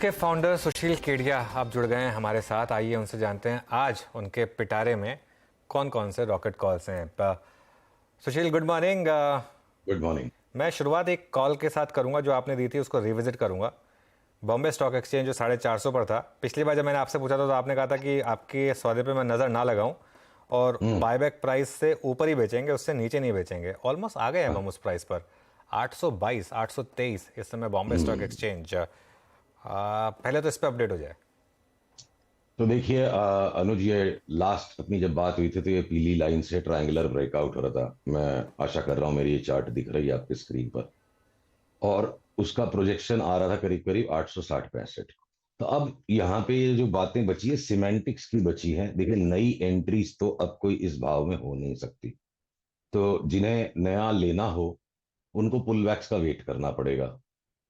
के फाउंडर सुशील केडिया आप जुड़ गए हैं हमारे साथ। आइए उनसे जानते हैं आज उनके पिटारे में कौन कौन से रॉकेट कॉल्स हैं। सुशील, गुड मॉर्निंग। Good morning. मैं शुरुआत एक कॉल के साथ करूंगा जो आपने दी थी, उसको रिविजिट करूंगा। बॉम्बे स्टॉक एक्सचेंज जो 450 पर था, पिछली बार जब मैंने आपसे पूछा था तो आपने कहा था कि आपके सौदे पे मैं नज़र ना लगाऊं और बायबैक प्राइस से ऊपर ही बेचेंगे, उससे नीचे नहीं बेचेंगे। ऑलमोस्ट आ गए हैं हम उस प्राइस पर। 822, 823 इस समय बॉम्बे स्टॉक एक्सचेंज। पहले तो इस पर अपडेट हो जाए। तो देखिए अनुज, ये लास्ट अपनी जब बात हुई थी तो ये पीली लाइन से ट्रायंगुलर ब्रेकआउट हो रहा था। मैं आशा कर रहा हूँ मेरी ये चार्ट दिख रही है आपकी स्क्रीन पर, और उसका प्रोजेक्शन आ रहा था करीब करीब 860-65। तो अब यहाँ पे ये जो बातें बची है सिमेंटिक्स की बची हैं। देखिए, नई एंट्रीज तो अब कोई इस भाव में हो नहीं सकती, तो जिन्हें नया लेना हो उनको पुल बैक्स का वेट करना पड़ेगा।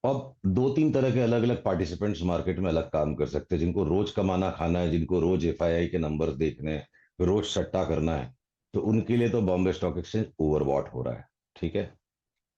अब दो तीन तरह के अलग अलग पार्टिसिपेंट्स मार्केट में अलग काम कर सकते हैं। जिनको रोज कमाना खाना है, जिनको रोज एफआईआई के नंबर्स देखने हैं, रोज सट्टा करना है, तो उनके लिए तो बॉम्बे स्टॉक एक्सचेंज ओवरबॉट हो रहा है। ठीक है।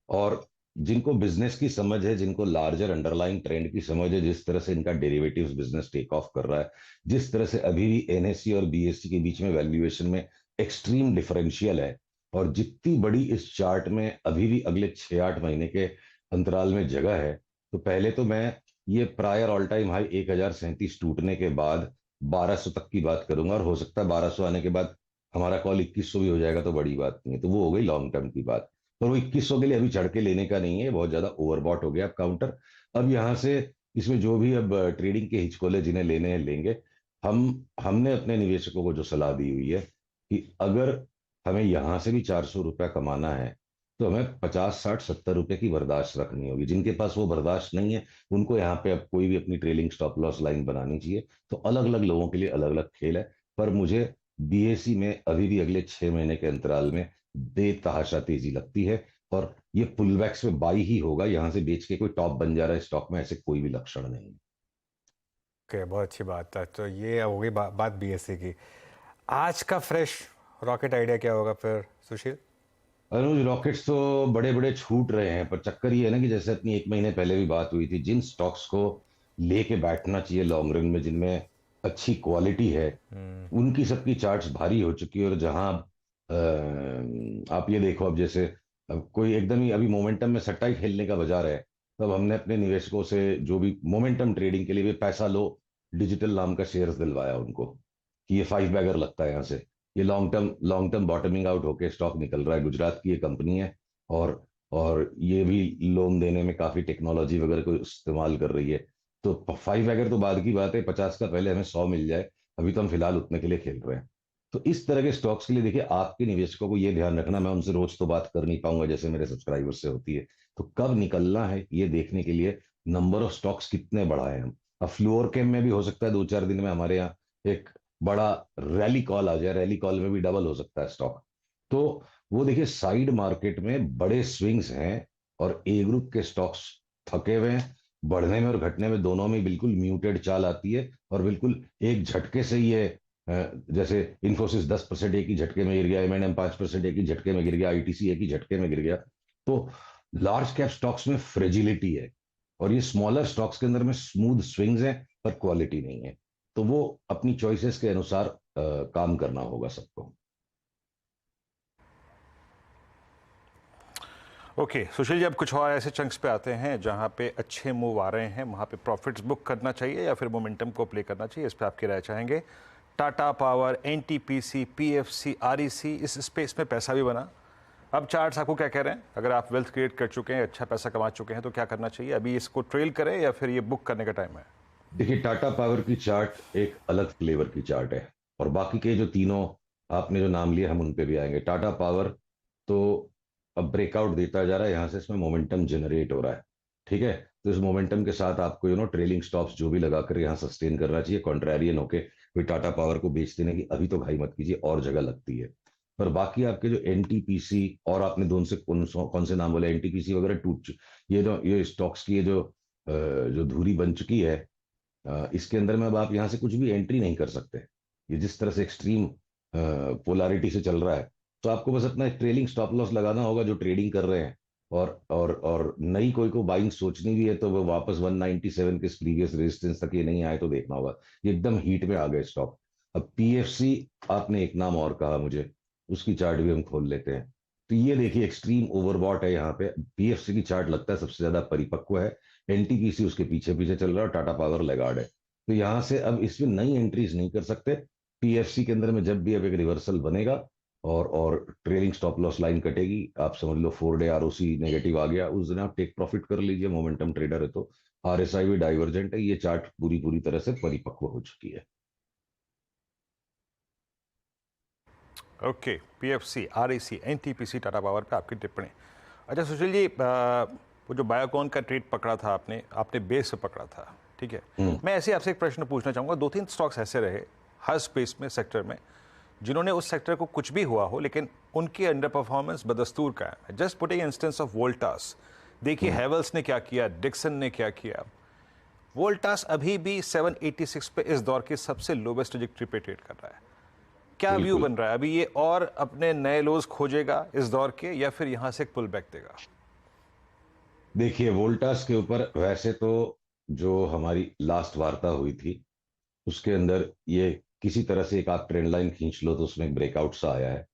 और जिनको बिजनेस की समझ है, जिनको लार्जर अंडरलाइंग ट्रेंड की समझ है, जिस तरह से इनका डेरिवेटिव्स बिजनेस टेक ऑफ कर रहा है, जिस तरह से अभी भी एनएससी और बीएससी के बीच में वैल्यूएशन में एक्सट्रीम डिफरेंशियल है, और जितनी बड़ी इस चार्ट में अभी भी अगले 6-8 महीने के अंतराल में जगह है, तो पहले तो मैं ये प्रायर ऑल टाइम हाई 1037 टूटने के बाद 1200 तक की बात करूंगा। और हो सकता है 1200 आने के बाद हमारा कॉल 2100 भी हो जाएगा तो बड़ी बात नहीं है, तो वो हो गई लॉन्ग टर्म की बात। पर वो 2100 के लिए अभी चढ़ के लेने का नहीं है, बहुत ज्यादा ओवरबॉट हो गया अब काउंटर। अब यहाँ से इसमें जो भी अब ट्रेडिंग के हिचकोले जिन्हें लेने हैं लेंगे। हमने अपने निवेशकों को जो सलाह दी हुई है कि अगर हमें यहाँ से भी 400 रुपया कमाना है तो हमें 50, 60, 70 रुपए की बर्दाश्त रखनी होगी। जिनके पास वो बर्दाश्त नहीं है उनको यहाँ पे अब कोई भी अपनी ट्रेलिंग स्टॉप लॉस लाइन बनानी चाहिए। तो अलग अलग लोगों के लिए अलग अलग खेल है, पर मुझे बीएसई में अभी भी अगले 6 महीने के अंतराल में बेतहाशा तेजी लगती है। और ये पुलबैक्स में बाई ही होगा, यहां से बेच के कोई टॉप बन जा रहा है स्टॉक में, ऐसे कोई भी लक्षण नहीं है। ओके, बहुत अच्छी बात है। तो ये हो गई बात बीएससी की। आज का फ्रेश रॉकेट आइडिया क्या होगा फिर सुशील? अनुज, रॉकेट्स तो बड़े बड़े छूट रहे हैं, पर चक्कर ये है ना कि जैसे अपनी 1 महीने पहले भी बात हुई थी, जिन स्टॉक्स को लेके बैठना चाहिए लॉन्ग रन में, जिनमें अच्छी क्वालिटी है, उनकी सबकी चार्ट्स भारी हो चुकी है। और जहां आप ये देखो, अब जैसे अब कोई एकदम ही अभी मोमेंटम में सट्टा ही खेलने का बाजार है, तब हमने अपने निवेशकों से जो भी मोमेंटम ट्रेडिंग के लिए भी पैसा लो डिजिटल नाम का शेयर्स दिलवाया उनको कि ये 5 बैगर लगता है यहाँ से। ये लॉन्ग टर्म बॉटमिंग आउट होके स्टॉक निकल रहा है। गुजरात की ये कंपनी है, और और ये भी लोन देने में काफी टेक्नोलॉजी वगैरह को इस्तेमाल कर रही है। तो 5 बैगर तो बाद की बात है, 50 का पहले हमें 100 मिल जाए। अभी तो हम फिलहाल उतने के लिए खेल रहे हैं। तो इस तरह के स्टॉक्स के लिए देखिए, आपके निवेशकों को ये ध्यान रखना, मैं उनसे रोज तो बात कर नहीं पाऊंगा जैसे मेरे सब्सक्राइबर से होती है, तो कब निकलना है ये देखने के लिए नंबर ऑफ स्टॉक्स कितने बढ़ाए हम। अब फ्लोर कैम में भी हो सकता है 2-4 दिन में हमारे यहाँ एक बड़ा रैली कॉल आ जाए, रैली कॉल में भी डबल हो सकता है स्टॉक। तो वो देखिए, साइड मार्केट में बड़े स्विंग्स हैं, और ए ग्रुप के स्टॉक्स थके हुए हैं। बढ़ने में और घटने में दोनों में बिल्कुल म्यूटेड चाल आती है, और बिल्कुल एक झटके से ये जैसे इन्फोसिस 10% एक ही झटके में गिर गया, एमएनएम 5% एक ही झटके में गिर गया, आईटीसी एक ही झटके में गिर गया। तो लार्ज कैप स्टॉक्स में फ्रेजिलिटी है, और ये स्मॉलर स्टॉक्स के अंदर में स्मूथ स्विंग्स हैं पर क्वालिटी नहीं है। तो वो अपनी चॉइसेस के अनुसार काम करना होगा सबको। ओके सुशील जी, अब कुछ और ऐसे चंक्स पे आते हैं जहां पे अच्छे मूव आ रहे हैं, वहां पे प्रॉफिट्स बुक करना चाहिए या फिर मोमेंटम को प्ले करना चाहिए, इस पे आपकी राय चाहेंगे। Tata power, NTPC, PFC, REC, इस स्पेस में पैसा भी बना। अब चार्ट्स आपको क्या कह रहे हैं? अगर आप वेल्थ क्रिएट कर चुके हैं, अच्छा पैसा कमा चुके हैं, तो क्या करना चाहिए? अभी इसको ट्रेल करें या फिर ये बुक करने का टाइम है? देखिए, टाटा पावर की चार्ट एक अलग फ्लेवर की चार्ट है, और बाकी के जो तीनों आपने जो नाम लिए हम उन पे भी आएंगे। टाटा पावर तो अब ब्रेकआउट देता जा रहा है, यहां से इसमें मोमेंटम जनरेट हो रहा है। ठीक है। तो इस मोमेंटम के साथ आपको ट्रेलिंग स्टॉप्स जो भी लगाकर यहाँ सस्टेन करना चाहिए। कॉन्ट्रेरियन होके कोई टाटा पावर को बेच देने की अभी तो घाई मत कीजिए, और जगह लगती है। पर बाकी आपके जो एनटीपीसी, और आपने दोनों से कौन से नाम बोले, एनटीपीसी वगैरह ये स्टॉक्स की ये जो धुरी बन चुकी है, इसके अंदर में अब आप यहाँ से कुछ भी एंट्री नहीं कर सकते। ये जिस तरह से एक्सट्रीम पोलारिटी से चल रहा है, तो आपको बस अपना ट्रेलिंग स्टॉप लॉस लगाना होगा जो ट्रेडिंग कर रहे हैं। और नई कोई को बाइंग सोचनी भी है तो वो वापस 197 के प्रीवियस रेजिस्टेंस तक ये नहीं आए तो देखना होगा। ये एकदम हीट में आ गए स्टॉक। अब पीएफसी, आपने एक नाम और कहा मुझे, उसकी चार्ट भी हम खोल लेते हैं। तो ये देखिए एक्सट्रीम ओवरबॉट है यहाँ पे। पीएफसी की चार्ट लगता है सबसे ज्यादा परिपक्व है। एनटीपीसी उसके पीछे पीछे चल रहा है और टाटा पावर लैगार्ड है। तो यहाँ से अब इसमें नई एंट्रीज नहीं कर सकते। पीएफसी के अंदर में जब भी अब एक रिवर्सल बनेगा और ट्रेलिंग स्टॉप लॉस लाइन कटेगी, आप समझ लो 4 डे आरओसी नेगेटिव आ गया, उस दिन आप टेक प्रॉफिट कर लीजिए। मोमेंटम ट्रेडर है तो आरएसआई भी डाइवर्जेंट है। ये चार्ट पूरी पूरी तरह से परिपक्व हो चुकी है। Okay, PFC, REC, NTPC, Tata power पे आपकी टिप्पणी। अच्छा सुशील जी, वो जो बायोकॉन का ट्रेड पकड़ा था आपने बेस से पकड़ा था, ठीक है। मैं ऐसे आपसे एक प्रश्न पूछना चाहूँगा। 2-3 स्टॉक्स ऐसे रहे हर स्पेस में, सेक्टर में, जिन्होंने उस सेक्टर को कुछ भी हुआ हो लेकिन उनकी अंडर परफॉर्मेंस बदस्तूर का है। Just putting instance of Voltas, देखिए हैवेल्स ने क्या किया, डिक्सन ने क्या किया। वोल्टास अभी भी 786 पे इस दौर की सबसे लोवेस्ट ट्रजेक्टरी पे ट्रेड कर रहा है। क्या व्यू बिल्कुल। बन रहा है अभी, ये और अपने नए लोज खोजेगा इस दौर के, या फिर यहां से एक पुल बैक देगा? देखिए वोल्टास के ऊपर वैसे तो जो हमारी लास्ट वार्ता हुई थी उसके अंदर ये किसी तरह से एक आप ट्रेंड लाइन खींच लो तो उसमें एक ब्रेकआउट सा आया है।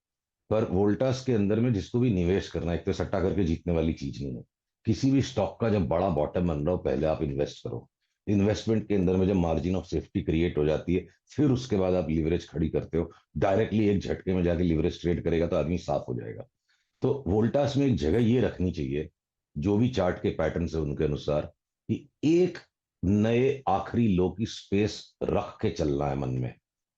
पर वोल्टास के अंदर में जिसको भी निवेश करना है, एक तो सट्टा करके जीतने वाली चीज नहीं है। किसी भी स्टॉक का जब बड़ा बॉटम बन रहा हो पहले आप इन्वेस्ट करो। इन्वेस्टमेंट के अंदर में जब मार्जिन ऑफ सेफ्टी क्रिएट हो जाती है फिर उसके बाद आप लिवरेज खड़ी करते हो। डायरेक्टली एक झटके में जाके लिवरेज ट्रेड करेगा तो आदमी साफ हो जाएगा। तो वोल्टास में एक जगह ये रखनी चाहिए, जो भी चार्ट के पैटर्न है उनके अनुसार, कि एक नए आखिरी लो की स्पेस रख के चलना है। मन में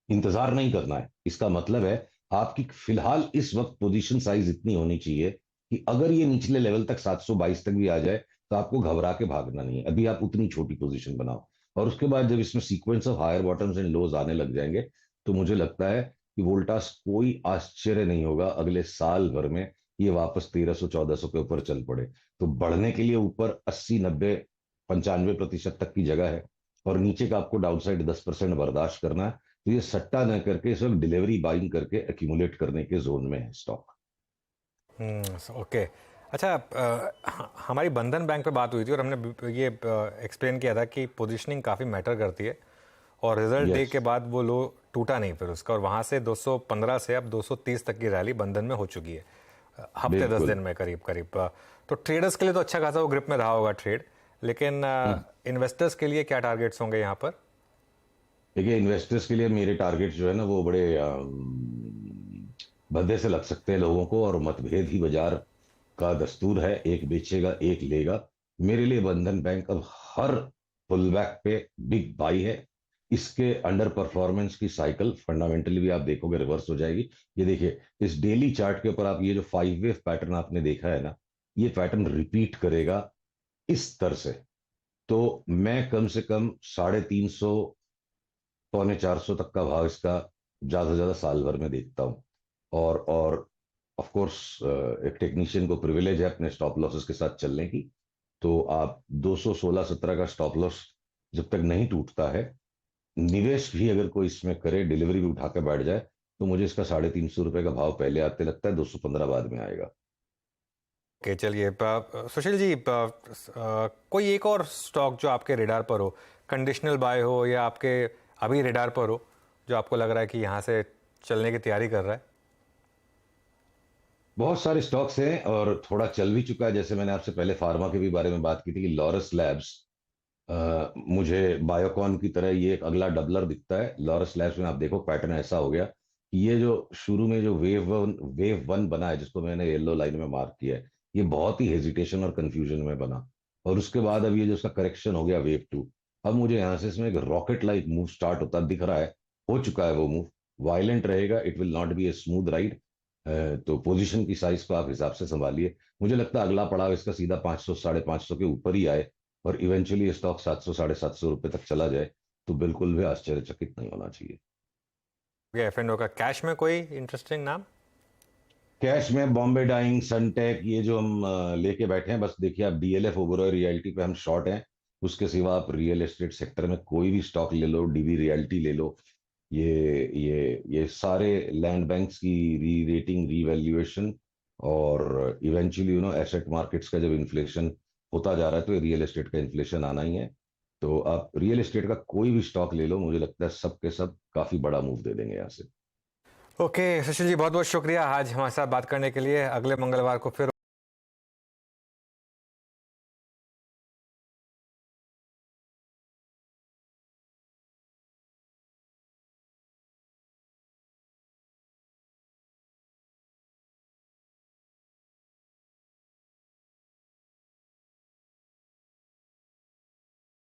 इंतजार नहीं करना है। इसका मतलब है आपकी फिलहाल इस वक्त पोजीशन साइज इतनी होनी चाहिए कि अगर ये निचले लेवल तक 722 तक भी आ जाए तो आपको घबरा के भागना नहीं है। अभी आप उतनी छोटी पोजीशन बनाओ और उसके बाद जब इसमें sequence of higher bottoms and lows आने लग जाएंगे तो मुझे लगता है कि वोल्टास कोई आश्चर्य नहीं होगा अगले साल भर में ये वापस 1300-1400 के ऊपर चल पड़े। तो बढ़ने के लिए ऊपर 80-90-95% तक की जगह है और नीचे का आपको डाउनसाइड 10% बर्दाश्त करना है। तो ये सट्टा न करके इस वक्त डिलीवरी बाइंग करके एक्यूमुलेट करने के जोन में है स्टॉक। ओके। अच्छा, हमारी बंधन बैंक पे बात हुई थी और हमने ये एक्सप्लेन किया था कि पोजीशनिंग काफ़ी मैटर करती है और रिजल्ट डे यस, के बाद वो लो टूटा नहीं फिर उसका, और वहाँ से 215 से अब 230 तक की रैली बंधन में हो चुकी है हफ्ते 10 बिल्कुल। दिन में करीब करीब। तो ट्रेडर्स के लिए तो अच्छा खासा वो ग्रिप में रहा होगा ट्रेड, लेकिन इन्वेस्टर्स के लिए क्या टारगेट्स होंगे यहाँ पर? देखिए इन्वेस्टर्स के लिए मेरे टारगेट जो है ना वो बड़े भद्दे से लग सकते हैं लोगों को, और मतभेद ही बाजार का दस्तूर है, एक बेचेगा एक लेगा। मेरे लिए बंधन बैंक अब हर पुल बैक पे बिग बाई है। इसके अंडर परफॉर्मेंस की साइकिल फंडामेंटली भी आप देखोगे रिवर्स हो जाएगी। ये देखिए इस डेली चार्ट के ऊपर आप ये जो 5 वेव पैटर्न आपने देखा है ना, ये पैटर्न रिपीट करेगा इस स्तर से। तो मैं कम से कम 350 350 तक का भाव इसका ज्यादा से ज्यादा साल भर में देखता हूँ। और ऑफ कोर्स एक टेक्नीशियन को प्रिविलेज है अपने स्टॉप लॉसेस के साथ चलने की। तो आप 216-17 का स्टॉप लॉस जब तक नहीं टूटता है, निवेश भी अगर कोई इसमें करे, डिलीवरी भी उठा के बैठ जाए, तो मुझे इसका 350 रुपए का भाव पहले आते लगता है, 215 बाद में आएगा। ओके, चलिए सुशील जी, कोई एक और स्टॉक जो आपके रेडार पर हो, कंडीशनल बाय हो या आपके अभी रेडार पर हो, जो आपको लग रहा है कि यहाँ से चलने की तैयारी कर रहा है? बहुत सारे स्टॉक्स हैं और थोड़ा चल भी चुका है। जैसे मैंने आपसे पहले फार्मा के भी बारे में बात की थी कि लॉरस लैब्स, मुझे बायोकॉन की तरह ये एक अगला डबलर दिखता है। लॉरस लैब्स में आप देखो पैटर्न ऐसा हो गया कि ये जो शुरू में जो वेव वन बना है, जिसको मैंने येलो लाइन में मार्क किया है, ये बहुत ही हेजिटेशन और कंफ्यूजन में बना। और उसके बाद अब ये जो उसका करेक्शन हो गया वेव 2, अब मुझे यहाँ से इसमें एक रॉकेट लाइक मूव स्टार्ट होता दिख रहा है। हो चुका है वो मूव, वायलेंट रहेगा, it will not be a smooth ride. तो पोजीशन की साइज को आप हिसाब से संभालिए। मुझे लगता है अगला पड़ाव इसका सीधा 500 550 के ऊपर ही आए और इवेंचुअली स्टॉक 700 750 रुपए तक चला जाए, तो बिल्कुल भी आश्चर्यचकित नहीं होना चाहिए। F&O का कैश में कोई इंटरेस्टिंग नाम? कैश में बॉम्बे डाइंग, सनटेक, ये जो हम लेके बैठे हैं, बस देखिए आप डीएलएफ ओबेरॉय रियल्टी पे हम शॉर्ट हैं। उसके सिवा आप रियल एस्टेट सेक्टर में कोई भी स्टॉक ले लो, डीबी रियल्टी ले लो, ये सारे लैंड बैंक्स की री रेटिंग रीवैल्यूएशन और इवेंचुअली एसेट मार्केट्स का जब इन्फ्लेशन होता जा रहा है तो रियल एस्टेट का इन्फ्लेशन आना ही है। तो आप रियल एस्टेट का कोई भी स्टॉक ले लो, मुझे लगता है सब के सब काफी बड़ा मूव दे देंगे यहाँ से। ओके सुशील जी, बहुत बहुत शुक्रिया आज हमारे साथ बात करने के लिए। अगले मंगलवार को फिर